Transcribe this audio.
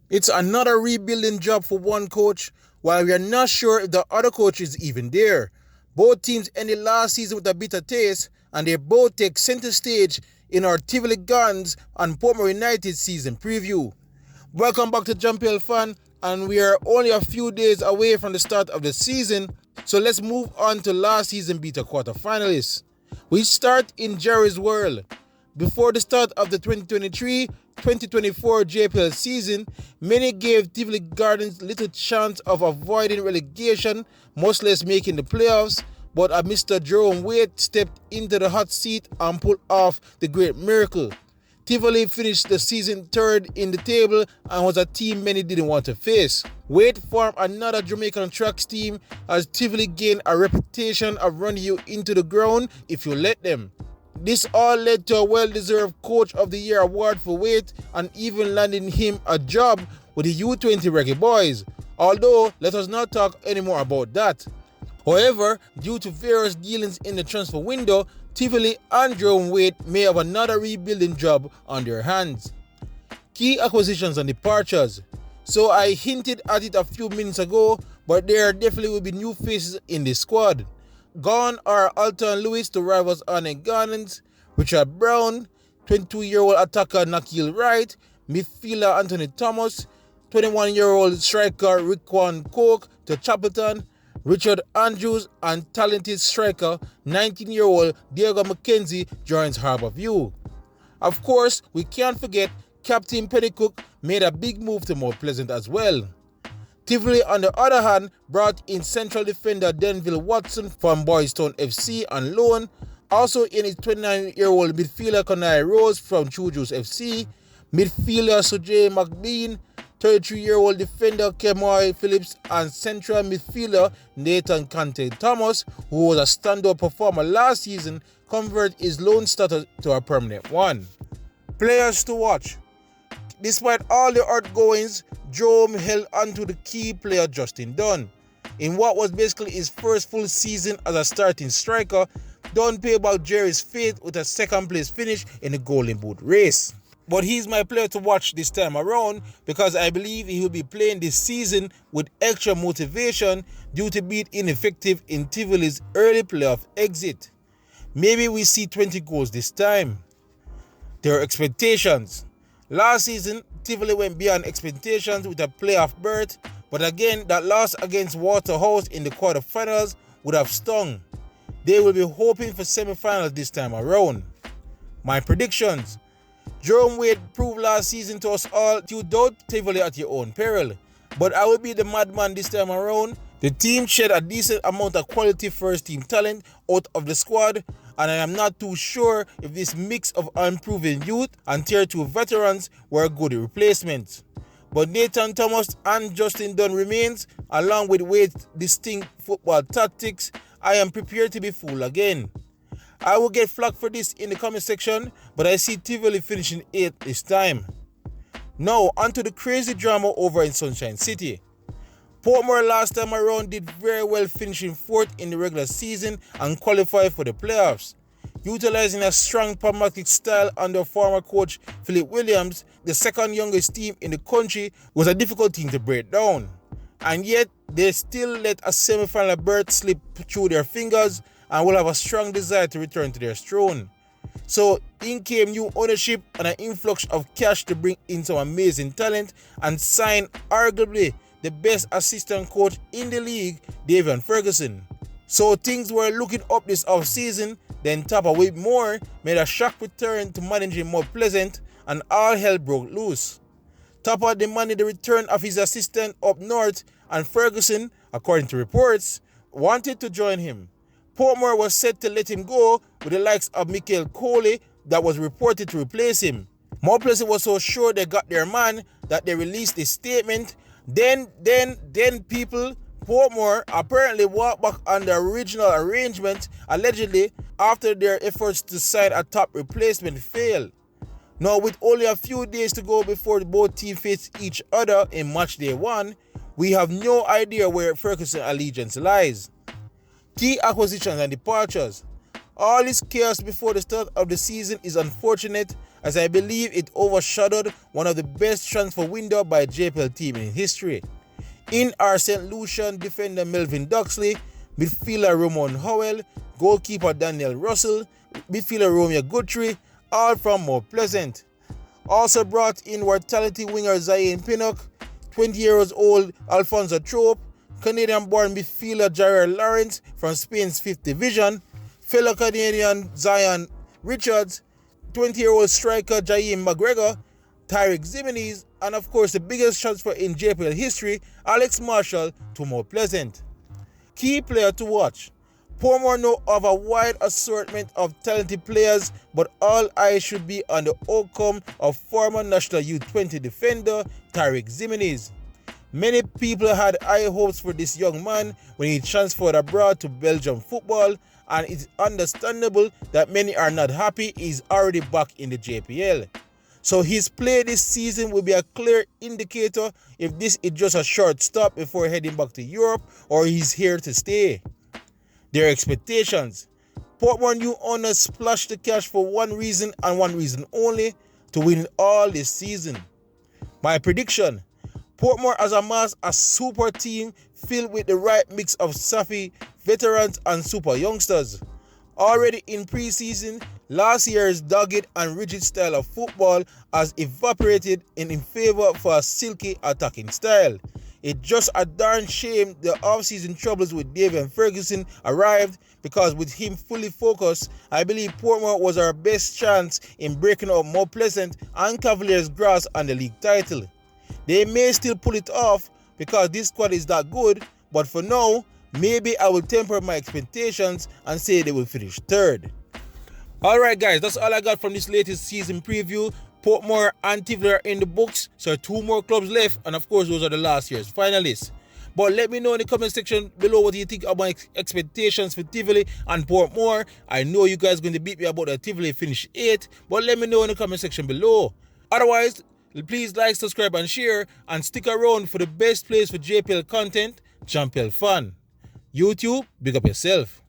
It's another rebuilding job for one coach, while we are not sure if the other coach is even there. Both teams ended last season with a bitter taste, and they both take center stage in our Tivoli Guns and Portmore United season preview. Welcome back to Jamaican Fan, and we are only a few days away from the start of the season, so let's move on to last season beta quarterfinalists. We start in Jerry's world. Before the start of the 2023-2024 JPL season, many gave Tivoli Gardens little chance of avoiding relegation, much less making the playoffs, but a Mr. Jerome Wade stepped into the hot seat and pulled off the great miracle. Tivoli finished the season third in the table and was a team many didn't want to face. Wade formed another Jamaican tracks team as Tivoli gained a reputation of running you into the ground if you let them. This all led to a well-deserved Coach of the Year award for Wade and even landing him a job with the U20 Reggae Boys. Although, let us not talk anymore about that. However, due to various dealings in the transfer window, Tivoli and Jerome Wade may have another rebuilding job on their hands. Key acquisitions and departures. So I hinted at it a few minutes ago, but there definitely will be new faces in the squad. Gone are Alton Lewis to rivals Arnett Gardens, Richard Brown, 22-year-old attacker Nakil Wright, midfielder Anthony Thomas, 21-year-old striker Rickwan Coke to Chapelton, Richard Andrews, and talented striker 19-year-old Diego McKenzie joins Harbourview. Of course, we can't forget Captain Petticook made a big move to Mount Pleasant as well. Tivoli, on the other hand, brought in central defender Denville Watson from Boys Town FC on loan. Also in his 29-year-old midfielder Conai Rose from Chujus FC, midfielder Sujay McBean, 33-year-old defender Kemoy Phillips, and central midfielder Nathan Kante Thomas, who was a standout performer last season, converted his loan status to a permanent one. Players to watch. Despite all the outgoings, Jerome held onto the key player Justin Dunn. In what was basically his first full season as a starting striker, Dunn paid back Jerry's fate with a second place finish in the Golden Boot race. But he's my player to watch this time around because I believe he will be playing this season with extra motivation due to being ineffective in Tivoli's early playoff exit. Maybe we see 20 goals this time. Their expectations. Last season, Tivoli went beyond expectations with a playoff berth, but again, that loss against Waterhouse in the quarterfinals would have stung. They will be hoping for semi-finals this time around. My predictions. Jerome Wade proved last season to us all you doubt Tivoli at your own peril, but I will be the madman this time around. The team shed a decent amount of quality first-team talent out of the squad, and I am not too sure if this mix of unproven youth and Tier 2 veterans were good replacements. But Nathan Thomas and Justin Dunn remains, along with Wade's distinct football tactics. I am prepared to be fooled again. I will get flack for this in the comment section, but I see Tivoli finishing 8th this time. Now, onto the crazy drama over in Sunshine City. Portmore last time around did very well, finishing 4th in the regular season and qualified for the playoffs. Utilizing a strong pragmatic style under former coach Philip Williams, the second youngest team in the country was a difficult team to break down. And yet, they still let a semi-final berth slip through their fingers and will have a strong desire to return to their throne. So in came new ownership and an influx of cash to bring in some amazing talent and sign arguably the best assistant coach in the league, Davian Ferguson. So things were looking up this offseason, then Tapa Whitmore made a shock return to managing Mount Pleasant and all hell broke loose. Tapa demanded the return of his assistant up north and Ferguson, according to reports, wanted to join him. Portmore was set to let him go with the likes of Michael Coley that was reported to replace him. Mount Pleasant was so sure they got their man that they released a statement. Then people, Portmore apparently walked back on the original arrangement, allegedly after their efforts to sign a top replacement failed. Now, with only a few days to go before both teams face each other in match day 1, we have no idea where Ferguson's allegiance lies. Key acquisitions and departures. All this chaos before the start of the season is unfortunate as I believe it overshadowed one of the best transfer windows by a JPL team in history. In are St. Lucian defender Melvin Duxley, midfielder Ramon Howell, goalkeeper Daniel Russell, midfielder Romeo Guthrie, all from Mount Pleasant. Also brought in were talented winger Zayn Pinnock, 20 years old Alfonso Trope, Canadian-born midfielder Jared Lawrence from Spain's 5th Division, fellow Canadian Zion Richards, 20-year-old striker Jaime McGregor, Tyreek Jimenez, and of course the biggest transfer in JPL history, Alex Marshall to Mount Pleasant. Key player to watch. Portmore know of a wide assortment of talented players, but all eyes should be on the outcome of former National U20 defender Tyreek Jimenez. Many people had high hopes for this young man when he transferred abroad to Belgium football, and it's understandable that many are not happy he's already back in the JPL. So his play this season will be a clear indicator if this is just a short stop before heading back to Europe or he's here to stay. Their expectations. Portmore new owners splashed the cash for one reason and one reason only: to win it all this season. My prediction: Portmore has amassed a super team filled with the right mix of savvy veterans and super youngsters. Already in pre-season, last year's dogged and rigid style of football has evaporated in favor for a silky attacking style. It's just a darn shame the off-season troubles with David Ferguson arrived, because with him fully focused, I believe Portmore was our best chance in breaking up Mount Pleasant and Cavaliers' grasp on the league title. They may still pull it off because this squad is that good, but for now, maybe I will temper my expectations and say they will finish third. Alright guys, that's all I got from this latest season preview. Portmore and Tivoli are in the books, so 2 more clubs left, and of course those are the last year's finalists. But let me know in the comment section below what you think of my expectations for Tivoli and Portmore. I know you guys are going to beat me about the Tivoli finish 8th, but let me know in the comment section below. Otherwise, please like, subscribe and share, and stick around for the best place for JPL content, JPL Fan. YouTube, big up yourself.